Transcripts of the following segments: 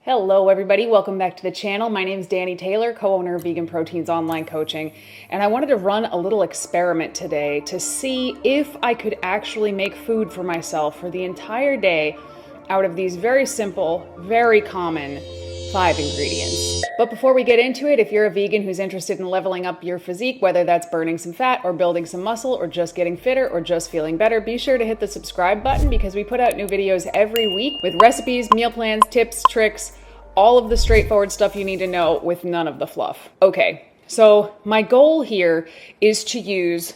Hello everybody, welcome back to the channel. My name is Danny Taylor, co-owner of Vegan Proteins Online Coaching, and I wanted to run a little experiment today to see if I could actually make food for myself for the entire day out of these very simple, very common 5 ingredients. But before we get into it, if you're a vegan who's interested in leveling up your physique, whether that's burning some fat or building some muscle or just getting fitter or just feeling better, be sure to hit the subscribe button because we put out new videos every week with recipes, meal plans, tips, tricks, all of the straightforward stuff you need to know with none of the fluff. Okay, so my goal here is to use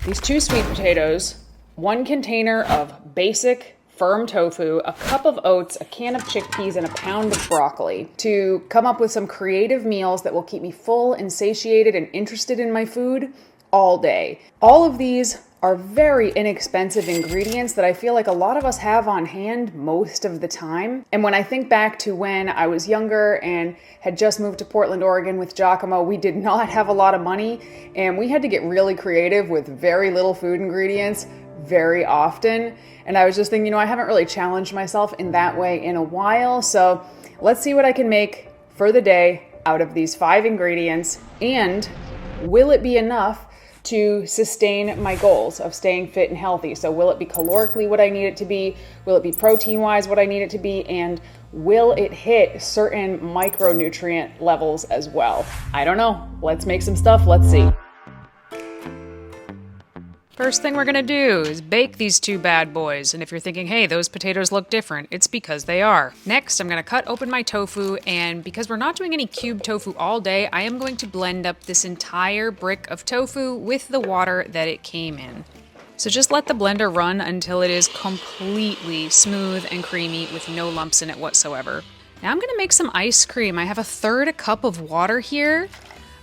these 2 sweet potatoes, 1 container of basic firm tofu, a cup of oats, a can of chickpeas, and a pound of broccoli to come up with some creative meals that will keep me full and satiated and interested in my food all day. All of these are very inexpensive ingredients that I feel like a lot of us have on hand most of the time. And when I think back to when I was younger and had just moved to Portland, Oregon with 𝐬𝐮𝐞𝐭, we did not have a lot of money and we had to get really creative with very little food ingredients very often. And I was just thinking, I haven't really challenged myself in that way in a while. So let's see what I can make for the day out of these 5 ingredients. And will it be enough to sustain my goals of staying fit and healthy? So will it be calorically what I need it to be? Will it be protein-wise what I need it to be? And will it hit certain micronutrient levels as well? I don't know. Let's make some stuff. Let's see. First thing we're gonna do is bake these 2 bad boys. And if you're thinking, hey, those potatoes look different, it's because they are. Next, I'm gonna cut open my tofu, and because we're not doing any cube tofu all day, I am going to blend up this entire brick of tofu with the water that it came in. So just let the blender run until it is completely smooth and creamy with no lumps in it whatsoever. Now I'm gonna make some ice cream. I have 1/3 cup of water here.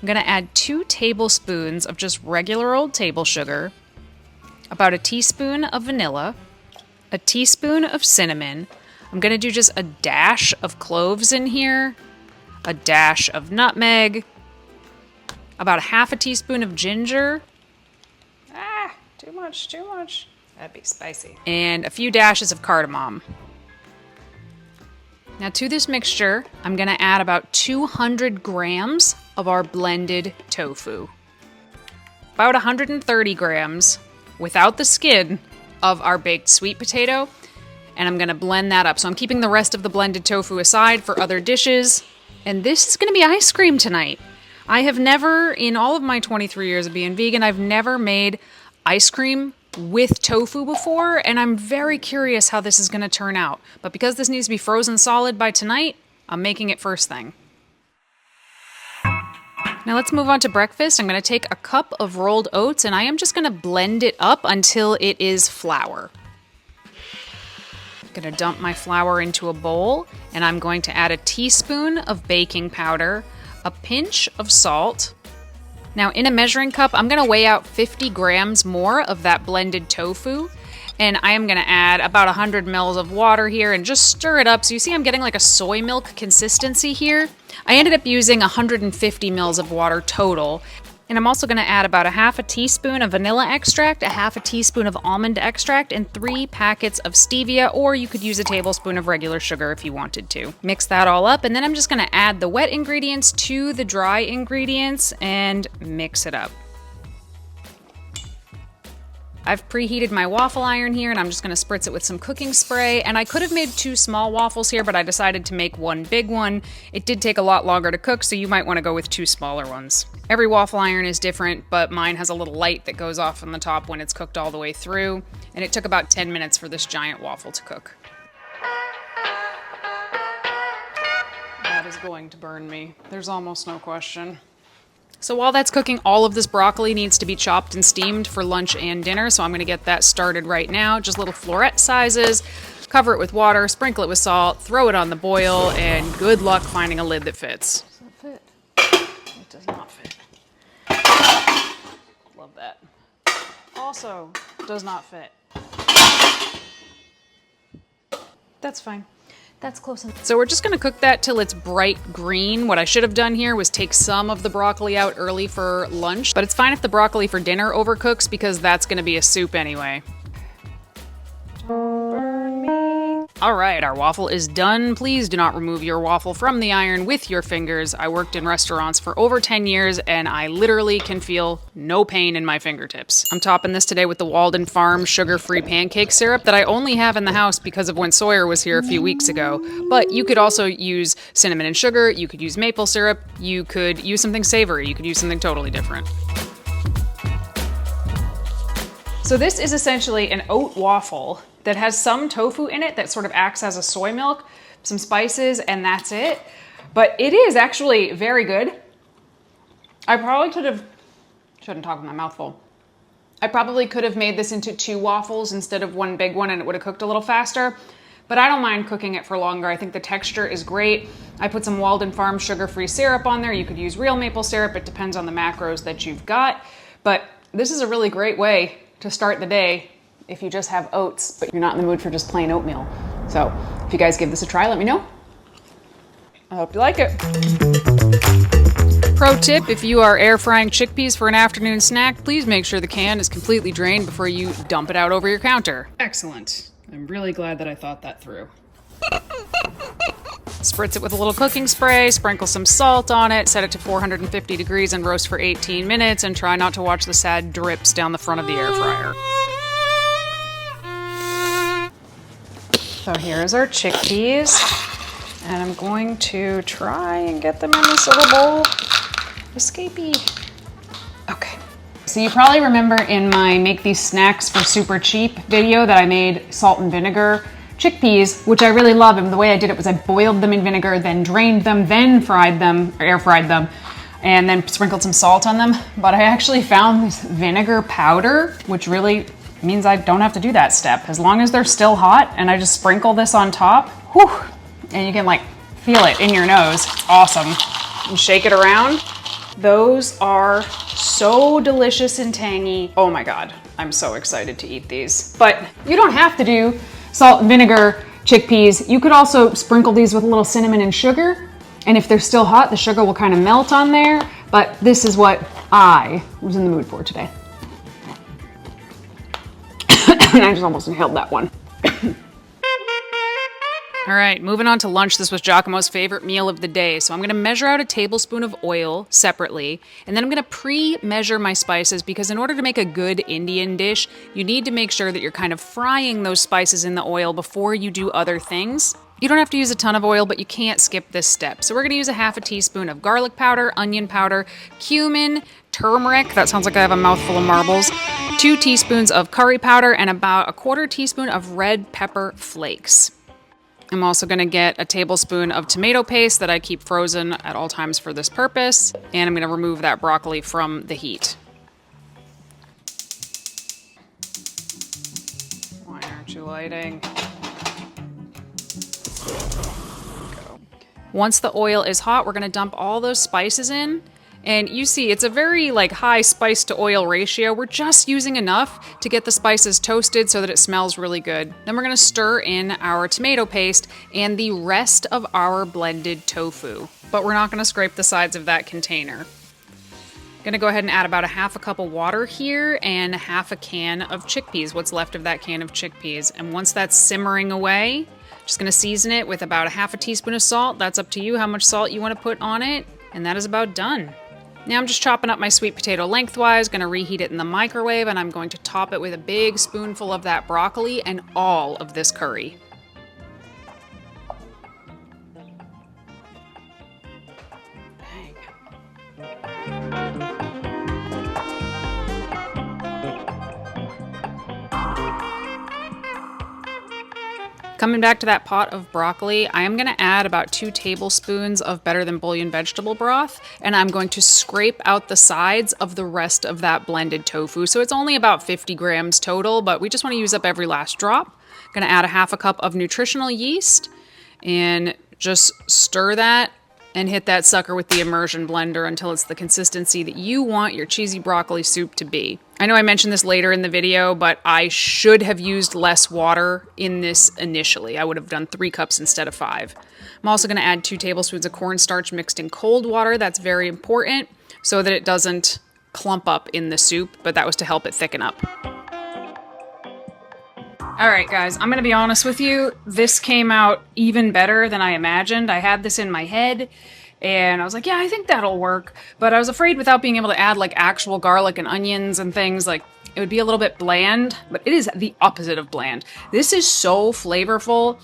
I'm gonna add 2 tablespoons of just regular old table sugar, about 1 teaspoon of vanilla, 1 teaspoon of cinnamon. I'm gonna do just a dash of cloves in here, a dash of nutmeg, about 1/2 teaspoon of ginger. Too much. That'd be spicy. And a few dashes of cardamom. Now to this mixture, I'm gonna add about 200 grams of our blended tofu. About 130 grams without the skin of our baked sweet potato, and I'm gonna blend that up. So I'm keeping the rest of the blended tofu aside for other dishes, and this is gonna be ice cream tonight. I have never, in all of my 23 years of being vegan, I've never made ice cream with tofu before, and I'm very curious how this is gonna turn out. But because this needs to be frozen solid by tonight, I'm making it first thing. Now let's move on to breakfast. I'm going to take a cup of rolled oats and I am just going to blend it up until it is flour. I'm going to dump my flour into a bowl and I'm going to add 1 teaspoon of baking powder, a pinch of salt. Now in a measuring cup, I'm going to weigh out 50 grams more of that blended tofu. And I am going to add about 100 mils of water here and just stir it up. So you see I'm getting like a soy milk consistency here. I ended up using 150 mils of water total. And I'm also going to add about 1/2 teaspoon of vanilla extract, 1/2 teaspoon of almond extract, and 3 packets of stevia, or you could use a tablespoon of regular sugar if you wanted to. Mix that all up, and then I'm just going to add the wet ingredients to the dry ingredients and mix it up. I've preheated my waffle iron here and I'm just gonna spritz it with some cooking spray, and I could have made 2 small waffles here, but I decided to make 1 big one. It did take a lot longer to cook, so you might wanna go with 2 smaller ones. Every waffle iron is different, but mine has a little light that goes off on the top when it's cooked all the way through, and it took about 10 minutes for this giant waffle to cook. That is going to burn me. There's almost no question. So while that's cooking, all of this broccoli needs to be chopped and steamed for lunch and dinner, so I'm gonna get that started right now. Just little floret sizes, cover it with water, sprinkle it with salt, throw it on the boil, and good luck finding a lid that fits. Does that fit? It does not fit. Love that. Also, does not fit. That's fine. That's close enough. So we're just gonna cook that till it's bright green. What I should have done here was take some of the broccoli out early for lunch, but it's fine if the broccoli for dinner overcooks because that's gonna be a soup anyway. Don't burn me. All right, our waffle is done. Please do not remove your waffle from the iron with your fingers. I worked in restaurants for over 10 years and I literally can feel no pain in my fingertips. I'm topping this today with the Walden Farm sugar-free pancake syrup that I only have in the house because of when Sawyer was here a few weeks ago. But you could also use cinnamon and sugar, you could use maple syrup, you could use something savory, you could use something totally different. So this is essentially an oat waffle that has some tofu in it that sort of acts as a soy milk, some spices, and that's it. But it is actually very good. I probably could have, shouldn't talk with my mouth full. I probably could have made this into 2 waffles instead of 1 big one and it would have cooked a little faster, but I don't mind cooking it for longer. I think the texture is great. I put some Walden Farm sugar-free syrup on there. You could use real maple syrup. It depends on the macros that you've got, but this is a really great way to start the day if you just have oats, but you're not in the mood for just plain oatmeal. So if you guys give this a try, let me know. I hope you like it. Pro tip, if you are air frying chickpeas for an afternoon snack, please make sure the can is completely drained before you dump it out over your counter. Excellent. I'm really glad that I thought that through. Spritz it with a little cooking spray, sprinkle some salt on it, set it to 450 degrees and roast for 18 minutes, and try not to watch the sad drips down the front of the air fryer. So here's our chickpeas, and I'm going to try and get them in this little bowl. Escapee. Okay. So you probably remember in my Make These Snacks for Super Cheap video that I made salt and vinegar chickpeas, which I really love, and the way I did it was I boiled them in vinegar, then drained them, then fried them, or air fried them, and then sprinkled some salt on them. But I actually found this vinegar powder, which really means I don't have to do that step. As long as they're still hot and I just sprinkle this on top, whew, and you can like feel it in your nose. It's awesome. And shake it around. Those are so delicious and tangy. Oh my God, I'm so excited to eat these. But you don't have to do salt and vinegar chickpeas. You could also sprinkle these with a little cinnamon and sugar. And if they're still hot, the sugar will kind of melt on there. But this is what I was in the mood for today. And I just almost inhaled that one. All right, moving on to lunch. This was 𝐬𝐿𝐫𝐿's favorite meal of the day. So I'm gonna measure out a tablespoon of oil separately, and then I'm gonna pre-measure my spices because in order to make a good Indian dish, you need to make sure that you're kind of frying those spices in the oil before you do other things. You don't have to use a ton of oil, but you can't skip this step. So we're gonna use a ½ teaspoon of garlic powder, onion powder, cumin, turmeric, that sounds like I have a mouthful of marbles, 2 teaspoons of curry powder, and about a ¼ teaspoon of red pepper flakes. I'm also gonna get a tablespoon of tomato paste that I keep frozen at all times for this purpose, and I'm gonna remove that broccoli from the heat. Why aren't you lighting? Once the oil is hot, we're gonna dump all those spices in. And you see, it's a very high spice to oil ratio. We're just using enough to get the spices toasted so that it smells really good. Then we're gonna stir in our tomato paste and the rest of our blended tofu. But we're not gonna scrape the sides of that container. Gonna go ahead and add about a ½ cup of water here and ½ can of chickpeas, what's left of that can of chickpeas. And once that's simmering away, just gonna season it with about a ½ teaspoon of salt. That's up to you how much salt you wanna put on it. And that is about done. Now I'm just chopping up my sweet potato lengthwise, gonna reheat it in the microwave, and I'm going to top it with a big spoonful of that broccoli and all of this curry. Coming back to that pot of broccoli, I am gonna add about 2 tablespoons of Better Than Bouillon vegetable broth, and I'm going to scrape out the sides of the rest of that blended tofu. So it's only about 50 grams total, but we just wanna use up every last drop. Gonna add a ½ cup of nutritional yeast and just stir that and hit that sucker with the immersion blender until it's the consistency that you want your cheesy broccoli soup to be. I know I mentioned this later in the video, but I should have used less water in this initially. I would have done 3 cups instead of 5. I'm also gonna add 2 tablespoons of cornstarch mixed in cold water. That's very important so that it doesn't clump up in the soup, but that was to help it thicken up. All right, guys, I'm gonna be honest with you. This came out even better than I imagined. I had this in my head and I was like, yeah, I think that'll work. But I was afraid without being able to add like actual garlic and onions and things, like it would be a little bit bland, but it is the opposite of bland. This is so flavorful.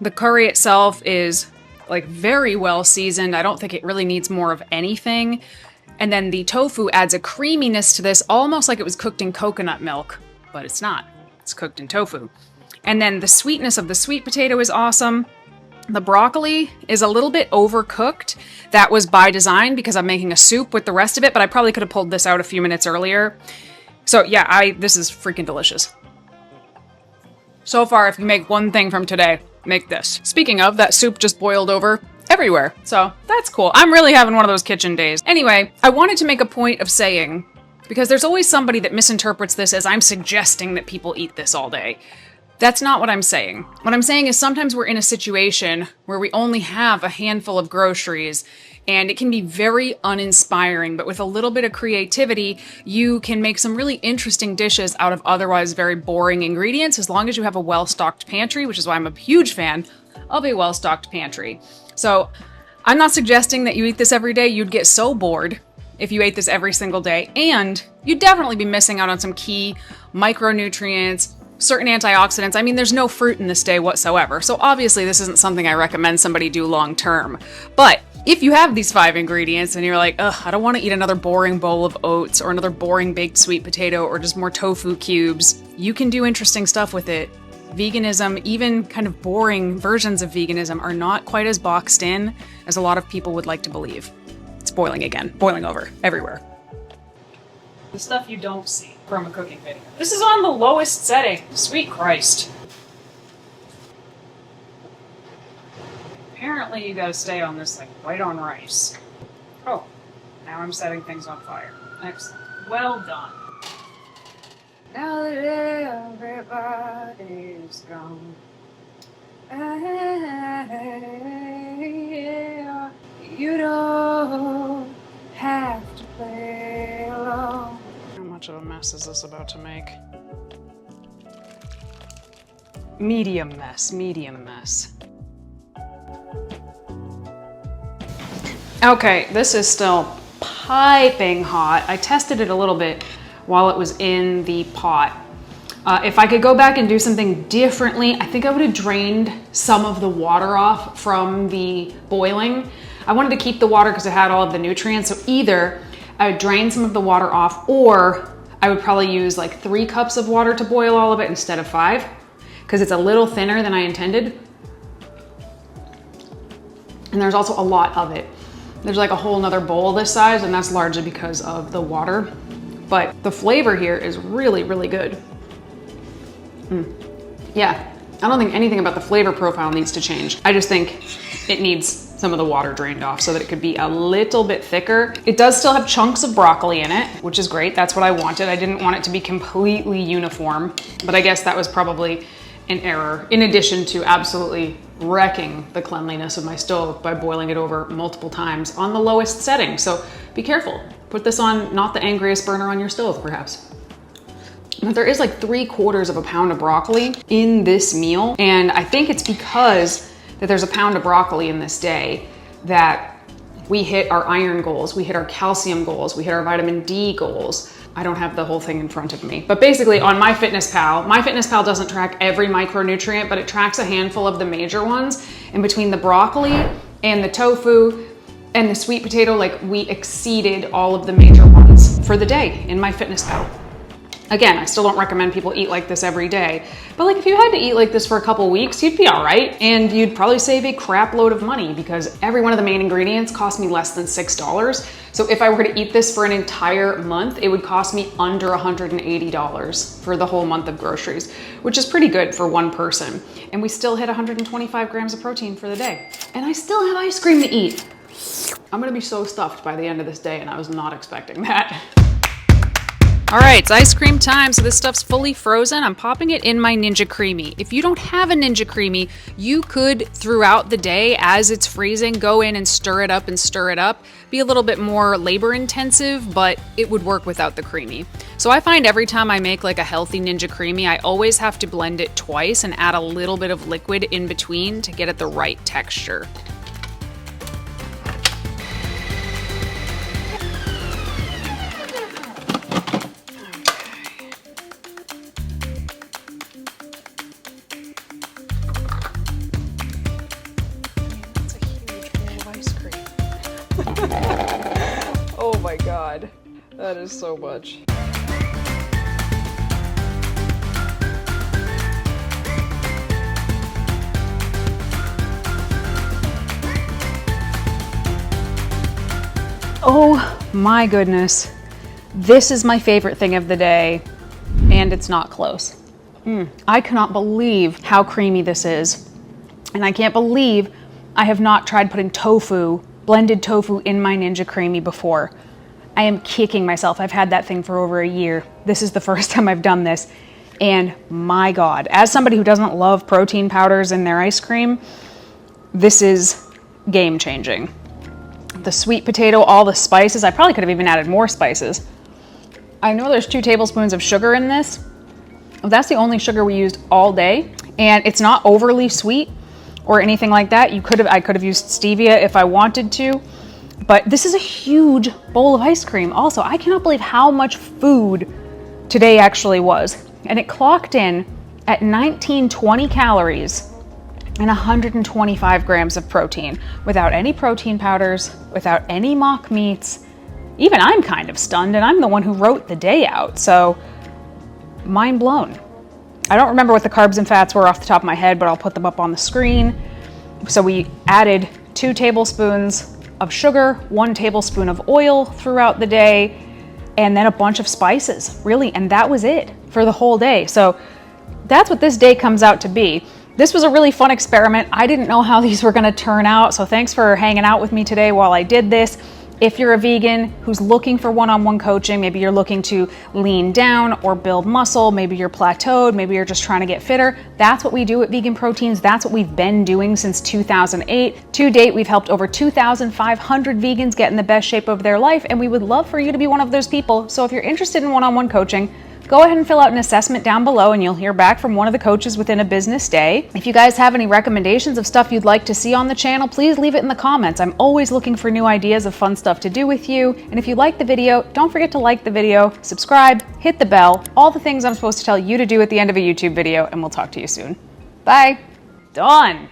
The curry itself is like very well seasoned. I don't think it really needs more of anything. And then the tofu adds a creaminess to this, almost like it was cooked in coconut milk, but it's not. It's cooked in tofu. And then the sweetness of the sweet potato is awesome. The broccoli is a little bit overcooked. That was by design because I'm making a soup with the rest of it, but I probably could have pulled this out a few minutes earlier. So yeah, this is freaking delicious. So far, if you make one thing from today, make this. Speaking of, that soup just boiled over everywhere. So that's cool. I'm really having one of those kitchen days. Anyway, I wanted to make a point of saying, because there's always somebody that misinterprets this as I'm suggesting that people eat this all day. That's not what I'm saying. What I'm saying is sometimes we're in a situation where we only have a handful of groceries and it can be very uninspiring, but with a little bit of creativity, you can make some really interesting dishes out of otherwise very boring ingredients as long as you have a well-stocked pantry, which is why I'm a huge fan of a well-stocked pantry. So I'm not suggesting that you eat this every day. You'd get so bored if you ate this every single day, and you'd definitely be missing out on some key micronutrients, certain antioxidants. I mean, there's no fruit in this day whatsoever, so obviously this isn't something I recommend somebody do long term. But if you have these 5 ingredients and you're like, ugh, I don't want to eat another boring bowl of oats or another boring baked sweet potato or just more tofu cubes, you can do interesting stuff with it. Veganism, even kind of boring versions of veganism, are not quite as boxed in as a lot of people would like to believe. It's boiling again, boiling over everywhere. The stuff you don't see from a cooking video. This is on the lowest setting. Sweet Christ. Apparently you gotta stay on this like white on rice. Oh, now I'm setting things on fire. Excellent. Well done. Now that everybody's gone, you don't have to play along. How much of a mess is this about to make? Medium mess, medium mess. Okay, this is still piping hot. I tested it a little bit while it was in the pot. If I could go back and do something differently, I think I would have drained some of the water off from the boiling. I wanted to keep the water because it had all of the nutrients. So either I would drain some of the water off, or I would probably use like 3 cups of water to boil all of it instead of 5, because it's a little thinner than I intended. And there's also a lot of it. There's like a whole nother bowl this size, and that's largely because of the water. But the flavor here is really, really good. Yeah, I don't think anything about the flavor profile needs to change. I just think it needs some of the water drained off so that it could be a little bit thicker. It does still have chunks of broccoli in it, which is great. That's what I wanted. I didn't want it to be completely uniform, but I guess that was probably an error, in addition to absolutely wrecking the cleanliness of my stove by boiling it over multiple times on the lowest setting. So be careful. Put this on not the angriest burner on your stove, perhaps. But there is like 3/4 pound of broccoli in this meal. And I think it's because that there's a pound of broccoli in this day that we hit our iron goals, we hit our calcium goals, we hit our vitamin D goals. I don't have the whole thing in front of me. But basically on MyFitnessPal doesn't track every micronutrient, but it tracks a handful of the major ones. And between the broccoli and the tofu and the sweet potato, like we exceeded all of the major ones for the day in MyFitnessPal. Again, I still don't recommend people eat like this every day, but like if you had to eat like this for a couple weeks, you'd be all right. And you'd probably save a crap load of money because every one of the main ingredients cost me less than $6. So if I were to eat this for an entire month, it would cost me under $180 for the whole month of groceries, which is pretty good for one person. And we still hit 125 grams of protein for the day. And I still have ice cream to eat. I'm gonna be so stuffed by the end of this day, and I was not expecting that. All right, it's ice cream time, so this stuff's fully frozen. I'm popping it in my Ninja Creamy. If you don't have a Ninja Creamy, you could, throughout the day, as it's freezing, go in and stir it up and stir it up. Be a little bit more labor intensive, but it would work without the creamy. So I find every time I make like a healthy Ninja Creamy, I always have to blend it twice and add a little bit of liquid in between to get it the right texture. Oh my god, that is so much. Oh my goodness. This is my favorite thing of the day, and it's not close. I cannot believe how creamy this is. And I can't believe I have not tried putting tofu, blended tofu, in my Ninja Creamy before. I am kicking myself. I've had that thing for over a year. This is the first time I've done this. And my God, as somebody who doesn't love protein powders in their ice cream, this is game changing. The sweet potato, all the spices. I probably could have even added more spices. I know there's 2 tablespoons of sugar in this. That's the only sugar we used all day. And it's not overly sweet or anything like that. I could have used stevia if I wanted to, but this is a huge bowl of ice cream. Also, I cannot believe how much food today actually was. And it clocked in at 1920 calories and 125 grams of protein without any protein powders, without any mock meats. Even I'm kind of stunned, and I'm the one who wrote the day out. So mind blown. I don't remember what the carbs and fats were off the top of my head, but I'll put them up on the screen. So we added 2 tablespoons of sugar, 1 tablespoon of oil throughout the day, and then a bunch of spices, really. And that was it for the whole day. So that's what this day comes out to be. This was a really fun experiment. I didn't know how these were gonna turn out. So thanks for hanging out with me today while I did this. If you're a vegan who's looking for one-on-one coaching, maybe you're looking to lean down or build muscle, maybe you're plateaued, maybe you're just trying to get fitter, that's what we do at Vegan Proteins. That's what we've been doing since 2008. To date, we've helped over 2,500 vegans get in the best shape of their life, and we would love for you to be one of those people. So if you're interested in one-on-one coaching, go ahead and fill out an assessment down below and you'll hear back from one of the coaches within a business day. If you guys have any recommendations of stuff you'd like to see on the channel, please leave it in the comments. I'm always looking for new ideas of fun stuff to do with you. And if you like the video, don't forget to like the video, subscribe, hit the bell, all the things I'm supposed to tell you to do at the end of a YouTube video, and we'll talk to you soon. Bye. Done.